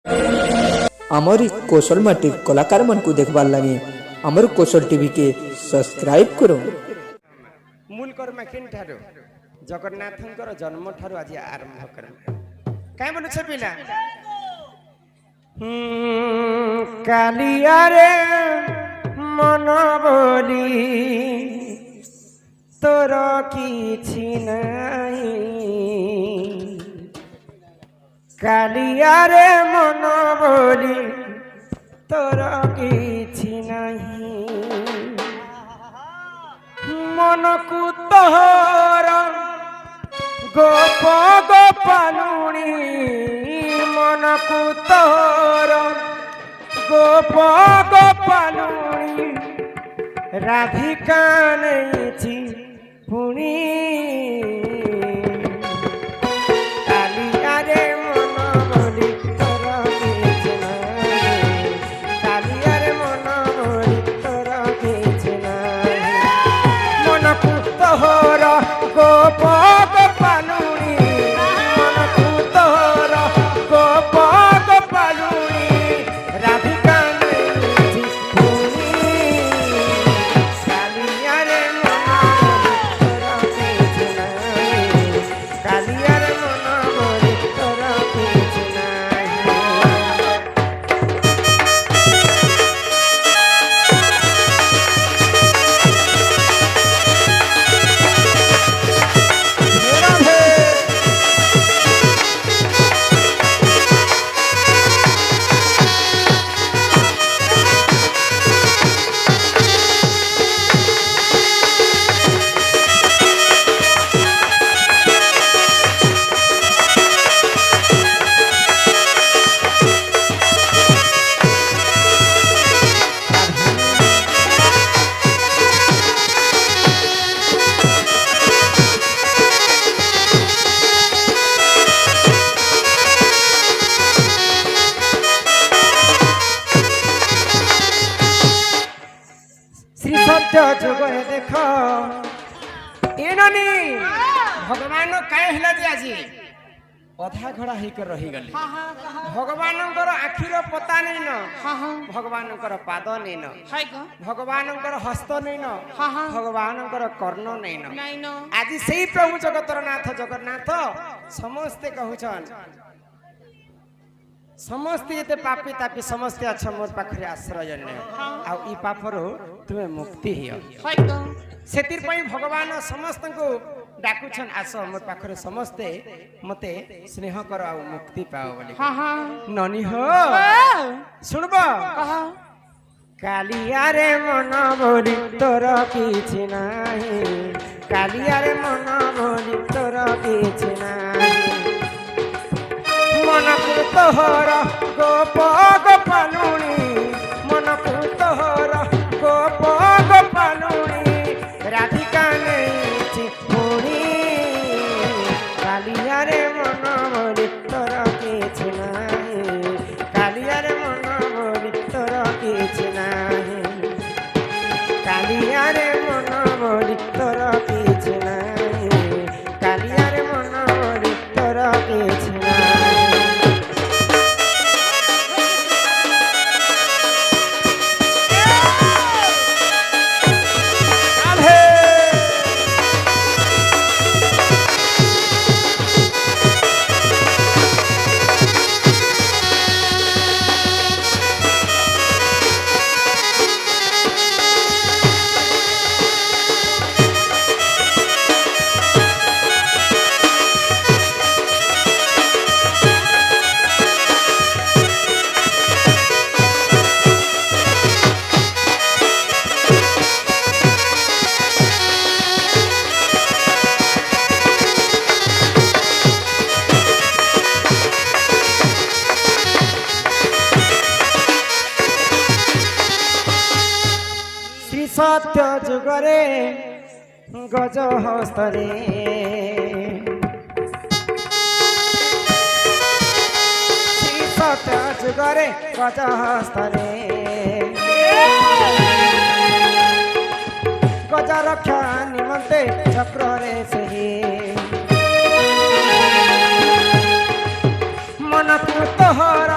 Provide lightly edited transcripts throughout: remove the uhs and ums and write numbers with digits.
आमरी कौशल माटी कलाकार मन को देखबार लगे आमर कौशल टीवी के सब्सक्राइब करो। मूल कर्म किन ठारो जगन्नाथंकर जन्म ठारो आज आरंभ कर काय बोलु छ पिला कालिया रे मन बोली तोर किछि नाही कालिया रे मन बोली तोर किछि नाही मन को तोहर गोप गोपालुणी मन को तोहर गोप गोपालुणी राधिका नहीं पुणी कालिया रे मन बोली तोर किछि नाही कालिया रे मन बोली तोर किछि नाही मन को तोहर गोप गोपालुणी मन को तोहर गोप गोपालुणी राधिका नहीं पुणी कालिया रे मन बोली तोर किछि नाही कालिया रे मन बोली तोर किछि नाही श्री सत्य जुगे देख एननी भगवान काय हला जे आजी अधा घड़ा होकर रही गले भगवानंकर आखिर पता नहीं न भगवानंकर पाद नहीं न भगवानंकर हस्त नहीं न भगवानंकर कर्ण नहीं न आज से प्रभु जगतर नाथ जगन्नाथ समस्ते कहूछन समस्ते ये पापी तापी समस्ते अच्छा मोर पाखरे आश्रय ने आ ई पापरो तुमे मुक्ति हियो सेतिर पई भगवान समस्त को डाकुछन आस मोर पाखरे समस्ते मते स्नेह कर आ मुक्ति पाओ बोली ननी हो सुनबो कालिया रे मन बोली तोर किछि नाही कालिया रे मन बोली तोर किछि नाही मन को तोहर गोप गोपालुणी मन को तोहर गोप गोपालुणी राधिका नहीं पुणी कालिया रे मन बोली तोर किछि नाही कालिया रे मन बोली तोर किछि नाही कालिया रे मन बोली तोर किछि नाही कालिया रे मन बोली तोर किछि नाही सत्य जुगरे गज हस्तरे सत्य जुगरे गज हस्तरे गज रक्षा निमंते चक्र रे सही मन को तोहर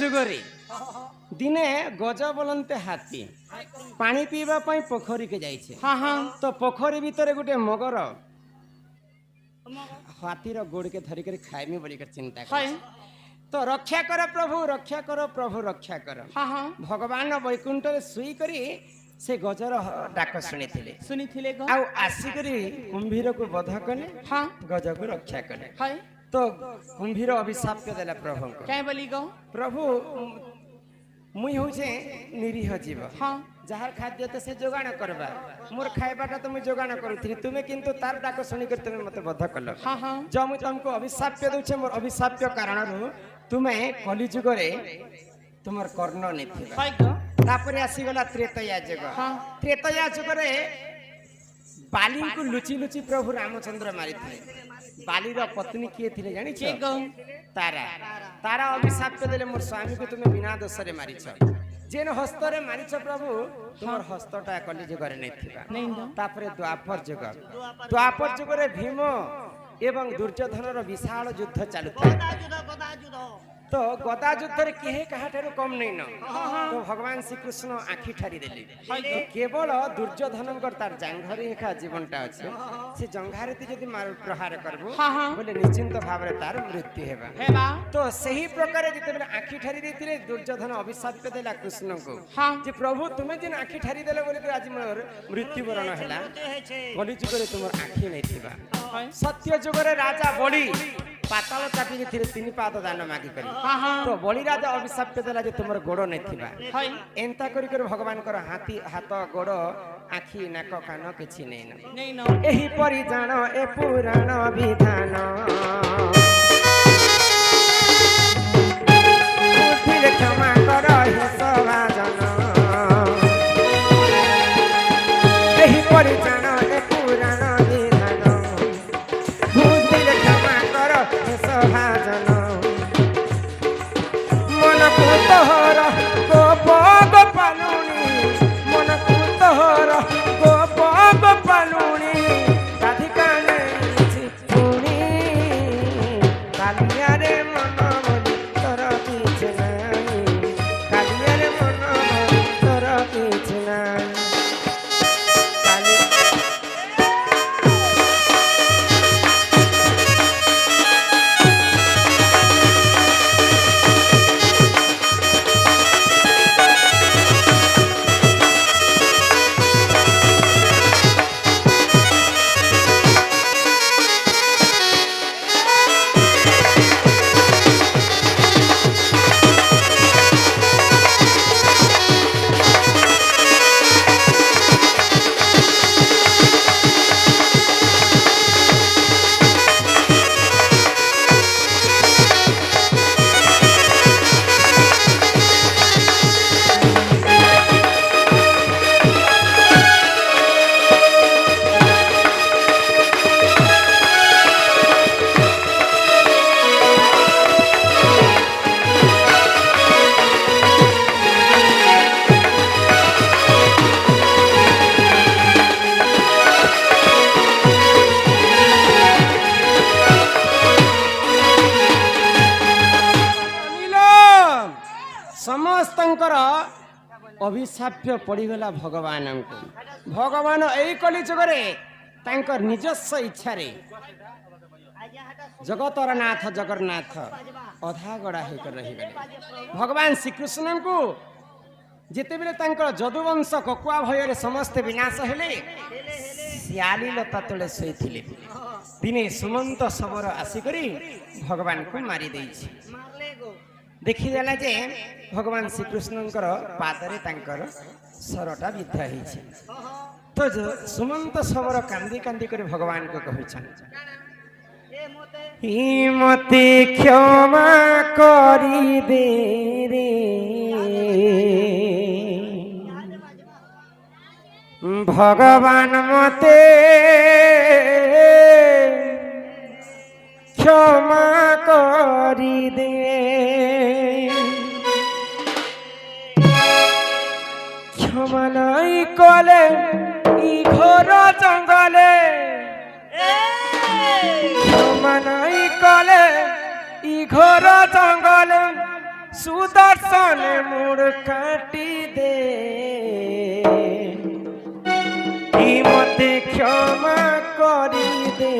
ଯୁଗରେ ଦିନେ ଗଜ ବୋଲନ୍ତେ ହାତୀ ପାଣି ପିଇବା ପାଇଁ ପୋଖରୀକେ ଯାଇଛି। ତ ପୋଖରୀ ଭିତରେ ଗୋଟେ ମଗର ହାତୀର ଗୋଡକେ ଧରିକରି ଖାଇମି ବୋଲିକରି ଚିନ୍ତା କରେ। ତ ରକ୍ଷା କର ପ୍ରଭୁ, ରକ୍ଷା କର ପ୍ରଭୁ, ରକ୍ଷା କର। ଭଗବାନ ବୈକୁଣ୍ଠରେ ଶୋଇକରି ସେ ଗଜର ଡାକ ଶୁଣିଥିଲେ ଆଉ ଆସିକରି କୁମ୍ଭୀରକୁ ବଧ କଲେ, ଗଜକୁ ରକ୍ଷା କଲେ। ତ କୁମ୍ଭୀର ଅଭିଶାପ ଦେଲା ପ୍ରଭୁଙ୍କୁ, ପ୍ରଭୁ ମୁଇଁ ହଉଛେ ନିରୀହ ଜୀବ, ଯାହାର ଖାଦ୍ୟ ତ ସେ ଯୋଗାଣ କରବା, ମୋର ଖାଇବାଟା ତ ମୁଇଁ ଯୋଗାଣ କରୁଥିଲି, ତୁମେ କିନ୍ତୁ ତାର ଡାକ ଶୁଣିକରି ତୁମେ ମତେ ବଧ କଲ। ଯ ମୁଁ ତମକୁ ଅଭିଶାପ୍ୟ ଦଉଛେ, ମୋର ଅଭିଶାପ୍ୟ କାରଣରୁ ତୁମେ କଲି ଯୁଗରେ ତୁମର କର୍ଣ୍ଣ ନେଇଥିଲ। ତାପରେ ଆସିଗଲା ତ୍ରେତୟା ଯୁଗ। ତ୍ରେତୟା ଯୁଗରେ ବାଲିଙ୍କୁ ଲୁଚି ଲୁଚି ପ୍ରଭୁ ରାମଚନ୍ଦ୍ର ମାରିଥିଲେ। ବାଲିର ପତ୍ନୀ କିଏ ଥିଲେ ଜାଣିଛ? ତାରା। ତାରା ଅଭିଶାପ୍ୟ ଦେଲେ, ମୋର ସ୍ୱାମୀକୁ ତୁମେ ବିନା ଦୋଷରେ ମାରିଛ, ଯେନ ହସ୍ତରେ ମାରିଛ ପ୍ରଭୁ, ତୁମର ହସ୍ତଟା କଲି ଯୁଗରେ ନେଇଥିବା। ତାପରେ ଦ୍ୱାପର ଯୁଗ। ଦ୍ୱାପର ଯୁଗରେ ଭୀମ ଏବଂ ଦୁର୍ଯ୍ୟୋଧନର ବିଶାଳ ଯୁଦ୍ଧ ଚାଲୁଥିଲା। ତ ଗଦା ଯୁଦ୍ଧରେ କେହି କାହାଠାରୁ କମ୍ ନେଇନ। ତ ଭଗବାନ ଶ୍ରୀକୃଷ୍ଣ ଆଖି ଠାରି ଦେଲେ, କେବଳ ଦୁର୍ଯ୍ୟୋଧନଙ୍କର ତାର ଜାଙ୍ଘରେ ଏକା ଜୀବନଟା ଅଛି, ସେ ଜଙ୍ଘାରେ ଯଦି ପ୍ରହାର କରିବୁ ବୋଲେ ନିଶ୍ଚିନ୍ତ ଭାବରେ ତାର ମୃତ୍ୟୁ ହେବା। ତ ସେହି ପ୍ରକାର ଯେତେବେଳେ ଆଖି ଠାରି ଦେଇଥିଲେ, ଦୁର୍ଯ୍ୟୋଧନ ଅଭିଶାପ ଦେଲା କୃଷ୍ଣଙ୍କୁ ଯେ ପ୍ରଭୁ ତୁମେ ଯେନ୍ ଆଖି ଠାରି ଦେଲେ ବୋଲି ଆଜି ମୋର ମୃତ୍ୟୁବରଣ ହେଲା, କଲି ଯୁଗରେ ତୁମର ଆଖି ନେଇଥିବା। ସତ୍ୟ ଯୁଗରେ ରାଜା ବଳି ପାତାଳ ଚାପିକି ଥିଲେ, 3 ପାଦ ଦାନ ମାଗି କରି। ତ ବଳି ରାଜା ଅଭିଶାପ ଦେଲା ଯେ ତୁମର ଗୋଡ ନେଇଥିବା। ଏନ୍ତା କରି କରି ଭଗବାନଙ୍କର ହାତ ଗୋଡ ଆଖି ନାକ କାନ କିଛି ନେଇନ। ଏହିପରି ଜାଣ ଏ ପୁରାଣ ବିଧାନ, ବୁଦ୍ଧିରେ କ୍ଷମା କର ହେ ସଭାଜନ। ଏହିପରି ଜାଣ ଏ ପୁରାଣ ବିଧାନ, ବୁଦ୍ଧିରେ କ୍ଷମା କର ହେ ସଭାଜନ। ମନକୁ ତୋହର ଗୋପ ଗୋପାଲୁଣି, ମନକୁ ତୋହର ଗୋପ ଗୋପାଲୁଣି, ରାଧିକା ନେଇଛି ପୁଣି। କାଲିଆରେ ମନ ବୋଲି ତୋର କିଛି ନାହିଁ, କାଲିଆରେ ମନ ବୋଲି ତୋର କିଛି ନାହିଁ। ସମସ୍ତଙ୍କର ଅଭିଶାପ୍ୟ ପଡ଼ିଗଲା ଭଗବାନଙ୍କୁ। ଭଗବାନ ଏଇ କଲି ଯୁଗରେ ତାଙ୍କର ନିଜସ୍ୱ ଇଚ୍ଛାରେ ଜଗତର ନାଥ ଜଗନ୍ନାଥ ଅଧାଗଡ଼ା ହେଇକରି ରହିଗଲେ। ଭଗବାନ ଶ୍ରୀକୃଷ୍ଣଙ୍କୁ ଯେତେବେଳେ ତାଙ୍କର ଯଦୁବଂଶ କକୁଆ ଭୟରେ ସମସ୍ତେ ବିନାଶ ହେଲେ, ଶିଆଳି ଲତା ତଳେ ଶୋଇଥିଲେ। ଦିନେ ସୁମନ୍ତ ଶବର ଆସିକରି ଭଗବାନଙ୍କୁ ମାରି ଦେଇଛି। ଦେଖିଦେଲା ଯେ ଭଗବାନ ଶ୍ରୀକୃଷ୍ଣଙ୍କର ପାଦରେ ତାଙ୍କର ଶରଟା ବିଦ୍ଧ ହେଇଛି। ତ ସୁମନ୍ତ ଶବର କାନ୍ଦି କାନ୍ଦି କରି ଭଗବାନଙ୍କୁ କହିଛନ୍ତି, ମତେ କ୍ଷମା କରିଦେ ରେ, ଭଗବାନ ମତେ କ୍ଷମା କରିଦେ। ক্ষমা নাই কলে ই ঘর জঙ্গলে, ক্ষমা নাই কলে ই ঘর জঙ্গলে, सुदर्शन मुड़ काटी दे मते क्षमा करी दे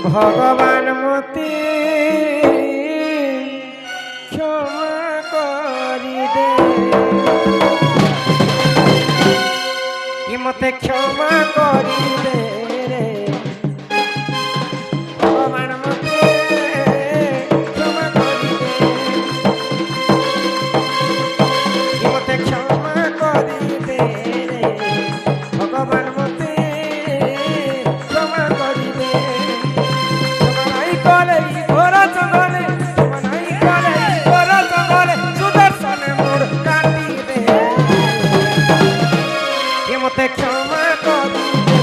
भगवान मते क्षमा करी दे मते क्षमा करी दे भगवान मते क्षमा करी दे मते क्षमा करी दे भगवान मते क्षमा करी दे नहीं करे घोर जंगले नहीं करे घोर जंगले सुदर्शन मोड़ काटी दे मते क्षमा करी दे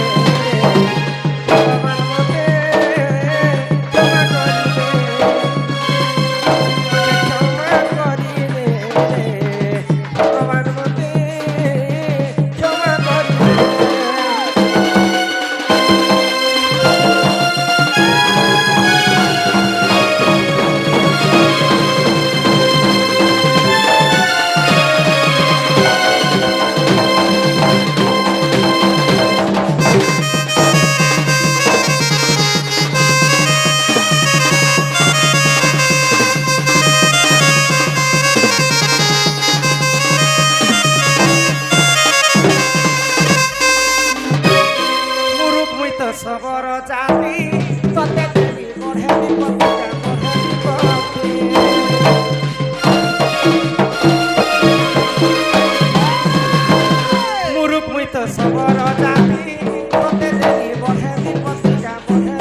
भगवान मते क्षमा करी दे क्षमा करी दे भगवान मते क्षमा करी दे सबर जाति तते देवी बढ़े मुरुख मुई तो सबर जाति तते देवी बढ़े पत्रिका बढ़े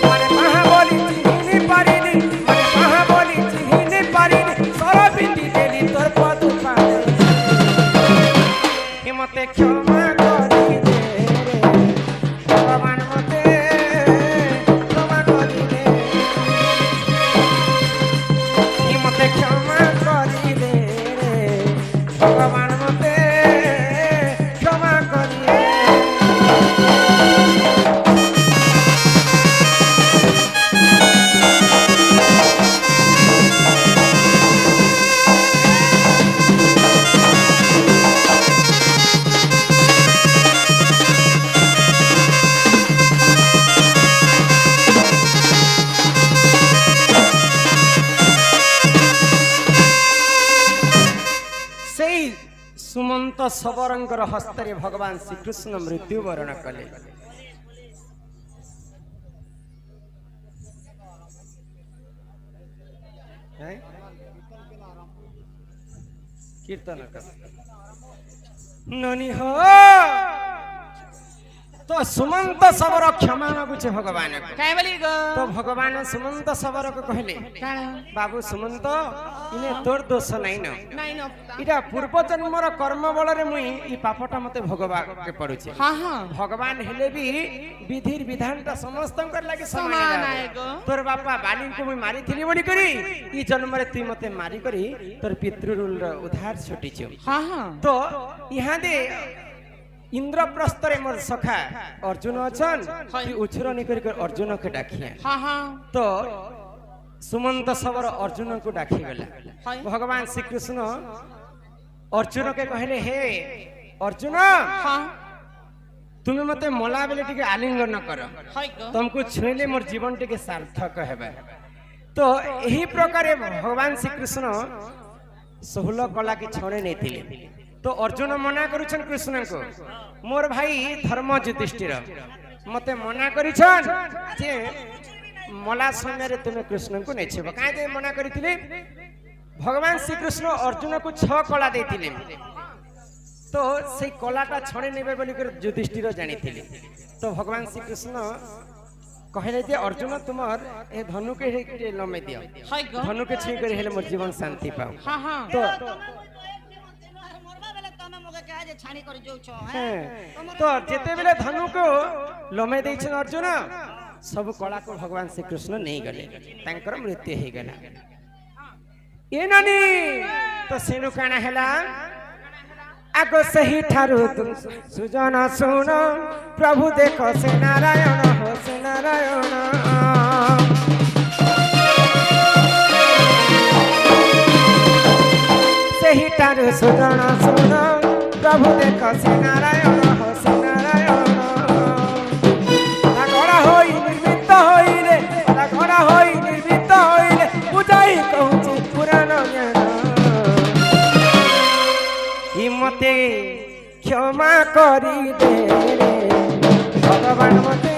माने महाबली चिन्हि पारिनी माने महाबली चिन्हि पारिनी सरबिंदी देली तोर पद पाए मते क्षमा करी दे भगवान मते क्षमा करी दे मते क्षमा करी दे भगवान मते क्षमा करी दे सुमंत सबरंकर हस्तरे भगवान श्रीकृष्ण मृत्युवरण कले कीर्तन ननी हो तो सुमंत सबर क्षमा मागुचे भगवान काय बोली गो तो भगवान सुमंत सबर को कहले बाबू सुमंत इने तोर दोष नहीं न नाही न इटा पूर्व जन्मर कर्म बल रे मुई ई पापटा मते भोगवा के पड़ुचे हां हां भगवान हेले भी विधि विधानटा समस्तंकर लागि समान आहे गो तोर बापा बाली को मुई मारी थिली बडी करी ई जन्म रे तू मते मारी करी तोर पितृरुल र उधार छुटीछु हां हां तो इहा दे इंद्रप्रस्थ रे मोर सखा अर्जुन अछन तू उछर नि करी अर्जुन के डाकिया हां हां तो सुमंत सबर अर्जुन को डाकी गला भगवान श्री कृष्ण अर्जुन के कहले हे अर्जुन हां तुम्हें मते मला बेले टिके आलिंगन कर तुमको छुईले मोर जीवन टिके सार्थक हेबे तो यही प्रकार भगवान श्री कृष्ण 16 कला के छणे नहीं थिले तो अर्जुन मना करुछन कृष्ण को मोर भाई धर्म युधिष्ठिर मते मना करिछन जे मला समय रे तुमे कृष्ण को नै छेबो काहे जे मना करिथिले भगवान श्री कृष्ण अर्जुन को 6 कला देथिले तो से कलाटा छणे नेबे बोली कर युधिष्ठिर जानिथिले तो भगवान श्री कृष्ण कहले जे अर्जुन तुमर ए धनु के लमे दियो धनु के छी करे हेले मोर जीवन शांति पाओ हां हां तो तो जेते बेले धनु को लमे दैछन अर्जुन सब कला को भगवान श्री कृष्ण नहीं गले तांकर मृत्यु हे गला ए ननी तो सेनु काना हैला आगो सही ठारू तुम सुजन सुनो प्रभु देखो से नारायण हो से नारायण ସୁଜଣ ଶୁଣ ପ୍ରଭୁ ଦେଖ ଶ୍ରୀ ନାରାୟଣ ଶ୍ରୀ ନାରାୟଣ ଗଢ଼ା ହୋଇ ନିର୍ମିତ ହୋଇଲେ ଗଢ଼ା ହୋଇ ନିର୍ମିତ ହୋଇଲେ ବୁଝାଇ କହୁଛି ପୁରାଣ ଜ୍ଞାନ ଇ ମତେ କ୍ଷମା କରିଦେ ଭଗବାନ ମତେ